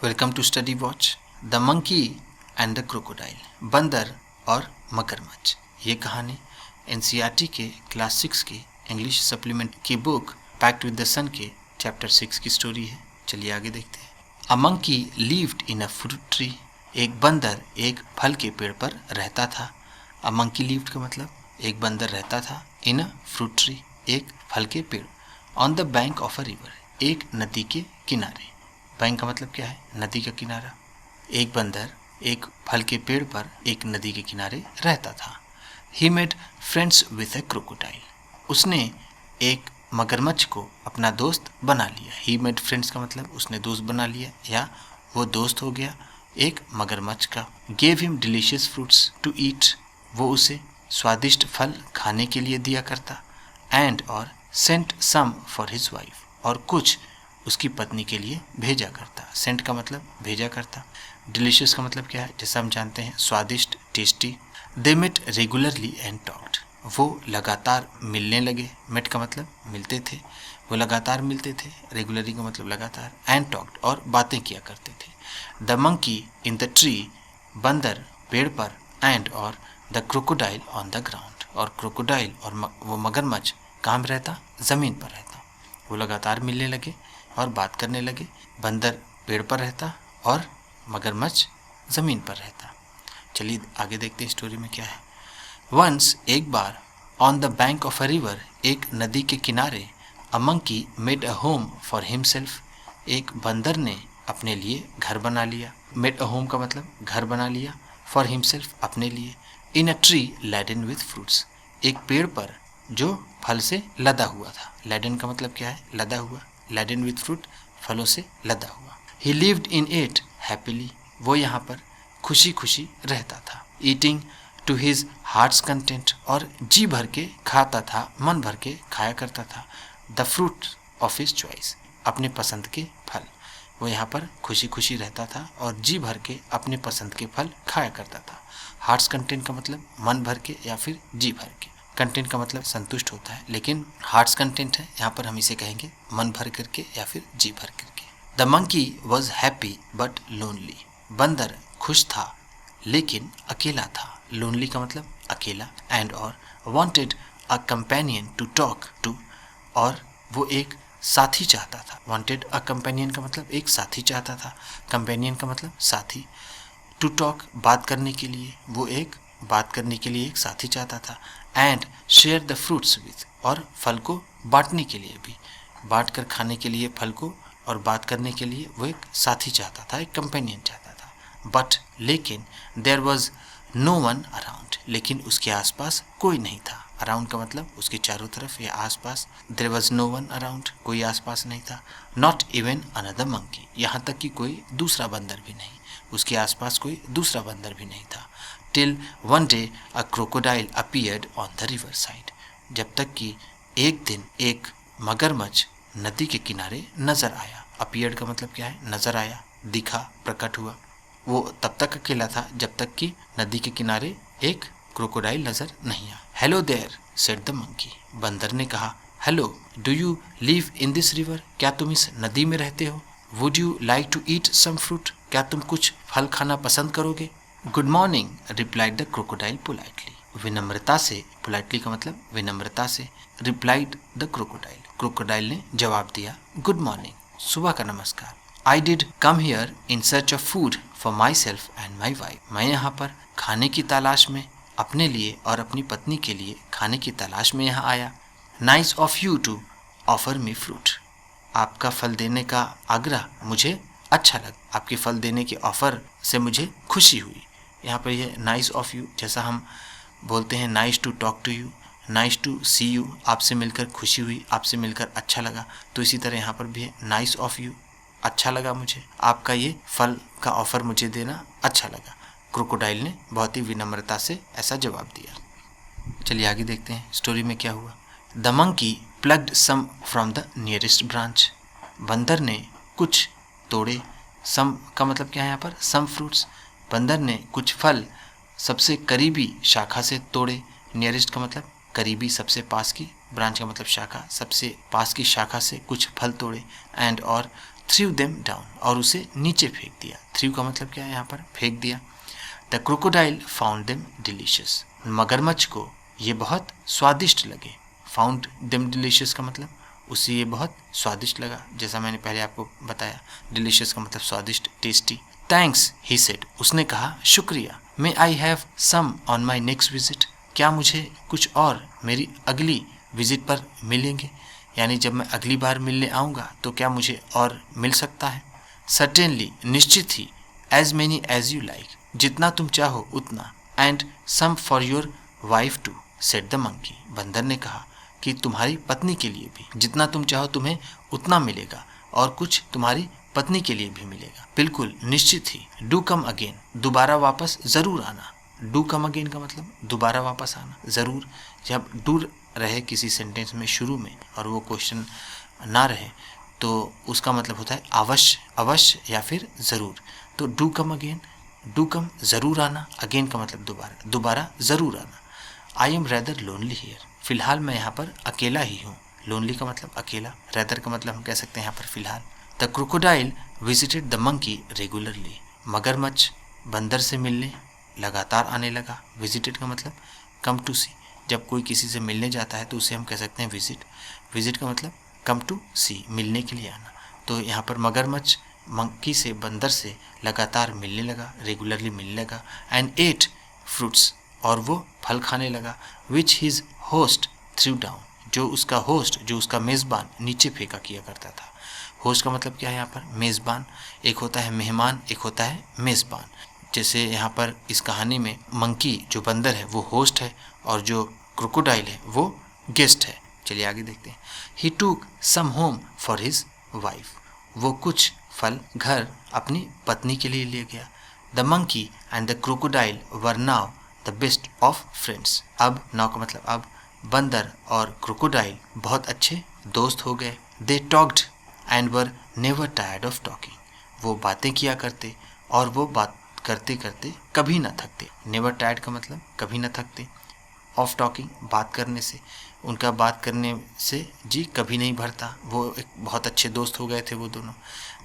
Welcome to Study Watch. The monkey and the crocodile, बंदर और मगरमच्छ। ये कहानी एनसीईआरटी के क्लास 6 की इंग्लिश सप्लीमेंट की बुक पैक्ड विद द सन के चैप्टर 6 की स्टोरी है। चलिए आगे देखते हैं। A monkey lived in a fruit tree. एक बंदर एक फल के पेड़ पर रहता था। अ मंकी लिव्ड का मतलब एक बंदर रहता था इन अ फ्रूट ट्री, एक फल के पेड़, on the bank of a river, एक नदी के किनारे। बैंक का मतलब क्या है? नदी का किनारा। एक बंदर एक फल के पेड़ पर एक नदी के किनारे रहता था। He made friends with A crocodile. उसने एक मगरमच्छ को अपना दोस्त बना लिया। ही मेड फ्रेंड्स का मतलब उसने दोस्त बना लिया या वो दोस्त हो गया एक मगरमच्छ का। Gave him delicious fruits to eat. वो उसे स्वादिष्ट फल खाने के लिए दिया करता। एंड और sent some for his wife, और कुछ उसकी पत्नी के लिए भेजा करता। सेंट का मतलब भेजा करता। डिलीशियस का मतलब क्या है? जैसा हम जानते हैं स्वादिष्ट, tasty. They met regularly and talked. वो लगातार मिलने लगे। मेट का मतलब मिलते थे। वो लगातार मिलते थे। रेगुलरली का मतलब लगातार। एंड टॉक्ड और बातें किया करते थे। The monkey in the tree, बंदर पेड़ पर, एंड और the crocodile on the ground, और क्रोकोडाइल और वो मगरमच्छ कहाँ रहता? ज़मीन पर रहता। वो लगातार मिलने लगे और बात करने लगे। बंदर पेड़ पर रहता और मगरमच्छ ज़मीन पर रहता। चलिए आगे देखते हैं स्टोरी में क्या है। वंस, एक बार, on the bank of a river, एक नदी के किनारे, a monkey made a home for himself. एक बंदर ने अपने लिए घर बना लिया। मेड अ होम का मतलब घर बना लिया। फॉर हिमसेल्फ अपने लिए। In a tree laden with fruits, एक पेड़ पर जो फल से लदा हुआ था। लैडन का मतलब क्या है? लदा हुआ। लैडन विथ फ्रूट, फलों से लदा हुआ। He lived in it happily, वो यहाँ पर खुशी खुशी रहता था। Eating to his heart's content, और जी भर के खाता था, मन भर के खाया करता था। The fruit of his choice, अपने पसंद के फल। वो यहाँ पर खुशी खुशी रहता था और जी भर के अपने पसंद के फल खाया करता था। हार्ट्स कंटेंट का मतलब मन भर के या फिर जी भर के। कंटेंट का मतलब संतुष्ट होता है, लेकिन हार्ट्स कंटेंट है, यहाँ पर हम इसे कहेंगे मन भर करके या फिर जी भर करके। The monkey was happy but lonely, बंदर खुश था लेकिन अकेला था। लोनली का मतलब अकेला। एंड और wanted a companion to talk to, और वो एक साथी चाहता था। वॉन्टेड अ कंपेनियन का मतलब एक साथी चाहता था। कंपेनियन का मतलब साथी। टू टॉक बात करने के लिए, वो एक बात करने के लिए एक साथी चाहता था। And share the fruits with, और फल को बांटने के लिए भी, बांट कर खाने के लिए फल को और बात करने के लिए वो एक साथी चाहता था, एक कंपेनियन चाहता था। बट लेकिन there was no one around, लेकिन उसके आसपास कोई नहीं था। अराउंड का मतलब उसके चारों तरफ या आसपास। There was no one around, कोई आसपास नहीं था। नॉट इवन अनदर मंकी, यहाँ तक कि कोई दूसरा बंदर भी नहीं। उसके आसपास कोई दूसरा बंदर भी नहीं था। Till one day a crocodile appeared on the river side, जब तक कि एक दिन एक मगरमच्छ नदी के किनारे नजर आया। अपीयर्ड का मतलब क्या है? नजर आया, दिखा, प्रकट हुआ। वो तब तक अकेला था जब तक कि नदी के किनारे एक क्रोकोडाइल नजर नहीं आया। Hello there said the monkey, बंदर ने कहा, hello, do you live in this river, क्या तुम इस नदी में रहते हो? Would you like to eat some fruit, क्या तुम कुछ फल खाना पसंद करोगे? Good morning replied the crocodile politely, विनम्रता से, पोलाइटली का मतलब विनम्रता से, रिप्लाइड द क्रोकोडाइल, क्रोकोडाइल ने जवाब दिया, गुड मॉर्निंग, सुबह का नमस्कार। I did come here in search of food for my self and my wife, मैं यहाँ पर खाने की तलाश में अपने लिए और अपनी पत्नी के लिए खाने की तलाश में यहाँ आया। Nice of you to offer me fruit, आपका फल देने का आग्रह मुझे अच्छा लगा, आपके फल देने के ऑफर से मुझे खुशी हुई। यहाँ पर ये नाइस ऑफ यू, जैसा हम बोलते हैं nice to talk to you, nice to see you, आपसे मिलकर खुशी हुई, आपसे मिलकर अच्छा लगा, तो इसी तरह यहाँ पर भी है नाइस ऑफ यू, अच्छा लगा मुझे, आपका ये फल का ऑफर मुझे देना अच्छा लगा। क्रोकोडाइल ने बहुत ही विनम्रता से ऐसा जवाब दिया। चलिए आगे देखते हैं स्टोरी में क्या हुआ। The monkey plucked some from the nearest branch, बंदर ने कुछ तोड़े। सम का मतलब क्या है यहाँ पर? सम फ्रूट्स, बंदर ने कुछ फल सबसे करीबी शाखा से तोड़े। नियरेस्ट का मतलब करीबी, सबसे पास की, ब्रांच का मतलब शाखा, सबसे पास की शाखा से कुछ फल तोड़े। एंड और थ्रू देम डाउन, और उसे नीचे फेंक दिया। थ्रू का मतलब क्या है यहाँ पर, फेंक दिया। The crocodile found them delicious, मगरमच्छ को ये बहुत स्वादिष्ट लगे। फाउंड देम डिलीशियस का मतलब उसे ये बहुत स्वादिष्ट लगा, जैसा मैंने पहले आपको बताया। डिलीशियस का मतलब स्वादिष्ट, टेस्टी। थैंक्स ही सेड, उसने कहा शुक्रिया। May I have some on my next visit, क्या मुझे कुछ और मेरी अगली विजिट पर मिलेंगे, यानी जब मैं अगली बार मिलने आऊँगा तो क्या मुझे और मिल सकता है। सर्टेनली, निश्चित ही। As many as you like, जितना तुम चाहो उतना। And some for your wife too, said the monkey, बंदर ने कहा कि तुम्हारी पत्नी के लिए भी, जितना तुम चाहो तुम्हें उतना मिलेगा, और कुछ तुम्हारी पत्नी के लिए भी मिलेगा। बिल्कुल, निश्चित ही। डू कम अगेन, दोबारा वापस ज़रूर आना। डू कम अगेन का मतलब दोबारा वापस आना, ज़रूर। जब डू रहे किसी सेंटेंस में शुरू में और वो क्वेश्चन ना रहे तो उसका मतलब होता है अवश्य, अवश्य या फिर ज़रूर। तो do come again, do come ज़रूर आना, अगेन का मतलब दोबारा, दोबारा ज़रूर आना। I am rather lonely here, फ़िलहाल मैं यहाँ पर अकेला ही हूँ। लोनली का मतलब अकेला, रैदर का मतलब हम कह सकते हैं यहाँ पर फ़िलहाल। The crocodile visited the monkey regularly, मगरमच्छ बंदर से मिलने लगातार आने लगा। विजिटेड का मतलब कम टू सी, जब कोई किसी से मिलने जाता है तो उसे हम कह सकते हैं विजिट। विजिट का मतलब कम टू सी, मिलने के लिए आना। तो यहाँ पर मगरमच्छ मंकी से, बंदर से लगातार मिलने लगा, रेगुलरली मिलने लगा। एंड एट फ्रूट्स, और वो फल खाने लगा। विच हिज होस्ट थ्रू डाउन, जो उसका होस्ट, जो उसका मेज़बान नीचे फेंका किया करता था। होस्ट का मतलब क्या है यहाँ पर, मेज़बान। एक होता है मेहमान, एक होता है मेज़बान। जैसे यहाँ पर इस कहानी में मंकी जो बंदर है वो होस्ट है, और जो क्रोकोडाइल है वो गेस्ट है। चलिए आगे देखते हैं। ही टूक सम होम फॉर हिज वाइफ, वो कुछ फल घर अपनी पत्नी के लिए ले गया। The monkey and the crocodile were now the best of friends, अब, नाउ का मतलब अब, बंदर और क्रोकोडाइल बहुत अच्छे दोस्त हो गए। They talked and were never tired of talking, वो बातें किया करते और वो बात करते करते कभी ना थकते। नेवर टायर्ड का मतलब कभी ना थकते। ऑफ टॉकिंग, बात करने से, उनका बात करने से जी कभी नहीं भरता। वो एक बहुत अच्छे दोस्त हो गए थे वो दोनों।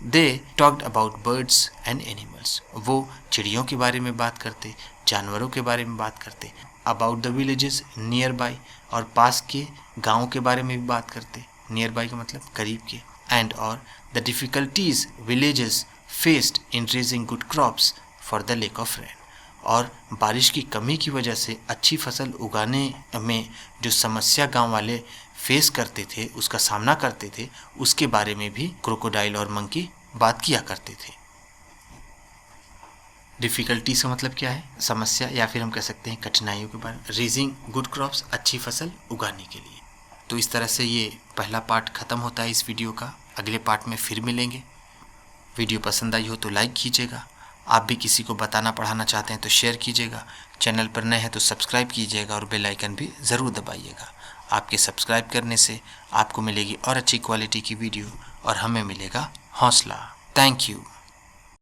They talked about birds and animals, वो चिड़ियों के बारे में बात करते, जानवरों के बारे में बात करते। About the villages near by, और पास के गाँव के बारे में भी बात करते। नियर बाई का मतलब करीब के। एंड और the difficulties villages faced in raising good crops for the lake of rain, और बारिश की कमी की वजह से अच्छी फसल उगाने में जो समस्या गांव वाले फेस करते थे, उसका सामना करते थे, उसके बारे में भी क्रोकोडाइल और मंकी बात किया करते थे। डिफ़िकल्टीज का मतलब क्या है, समस्या, या फिर हम कह सकते हैं कठिनाइयों के बारे में। रेजिंग गुड क्रॉप्स, अच्छी फसल उगाने के लिए। तो इस तरह से ये पहला पार्ट ख़त्म होता है इस वीडियो का। अगले पार्ट में फिर मिलेंगे। वीडियो पसंद आई हो तो लाइक कीजिएगा। आप भी किसी को बताना पढ़ाना चाहते हैं तो शेयर कीजिएगा। चैनल पर नए हैं तो सब्सक्राइब कीजिएगा और बेल आइकन भी ज़रूर दबाइएगा। आपके सब्सक्राइब करने से आपको मिलेगी और अच्छी क्वालिटी की वीडियो, और हमें मिलेगा हौसला। Thank you.